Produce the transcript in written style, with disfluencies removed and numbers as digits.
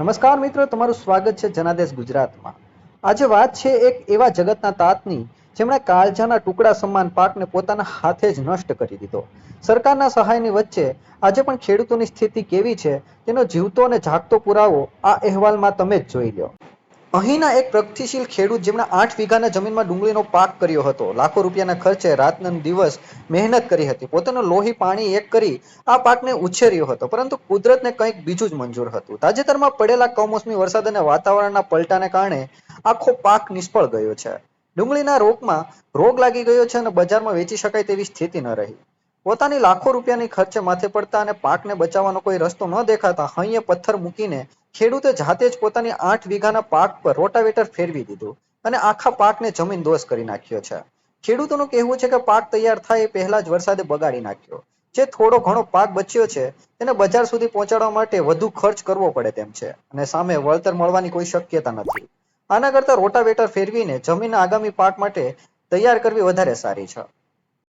નમસ્કાર મિત્રો, તમારું સ્વાગત છે જનાદેશ ગુજરાતમાં। આજે વાત છે એક એવા જગતના તાતની જેમણે કાળજાના ટુકડા સમાન પાકને પોતાના હાથે જ નષ્ટ કરી દીધો। સરકારના સહાયની વચ્ચે આજે પણ ખેડૂતોની સ્થિતિ કેવી છે તેનો જીવતો અને જાગતો પુરાવો આ અહેવાલમાં તમે જ જોઈ લો। અહીંના એક પ્રગતિશીલ ખેડૂત જેમણે 8 વીઘાના જમીનમાં ડુંગળીનો પાક કર્યો હતો, લાખો રૂપિયાના ખર્ચે રાતન દિવસ મહેનત કરી હતી, પોતાનું લોહી પાણી એક કરી આ પાકને ઉછેર્યો હતો, પરંતુ કુદરતને કંઈક બીજું જ મંજૂર હતું। તાજેતરમાં પડેલા કમોસમી વરસાદ અને વાતાવરણના પલટાને કારણે આખો પાક નિષ્ફળ ગયો છે। ડુંગળીના રોગમાં રોગ લાગી ગયો છે અને બજારમાં વેચી શકાય તેવી સ્થિતિ ન રહી। પોતાની લાખો રૂપિયાની ખર્ચે માથે પડતા અને પાકને બચાવવાનો કોઈ રસ્તો ન દેખાતા હૈયે પથ્થર મૂકીને ખેડૂતે જાતે જ પોતાની 8 વીઘાના પાક પર રોટાવેટર ફેરવી દીધું અને આખા પાકને જમીન દોષ કરી નાખ્યો છે। ખેડૂતોનું કહેવું છે કે પાક તૈયાર થાય એ પહેલા જ વરસાદે બગાડી નાખ્યો। જે થોડો ઘણો પાક બચ્યો છે તેને બજાર સુધી પહોંચાડવા માટે વધુ ખર્ચ કરવો પડે તેમ છે અને સામે વળતર મળવાની કોઈ શક્યતા નથી। આના કરતા રોટાવેટર ફેરવીને જમીન આગામી પાક માટે તૈયાર કરવી વધારે સારી છે।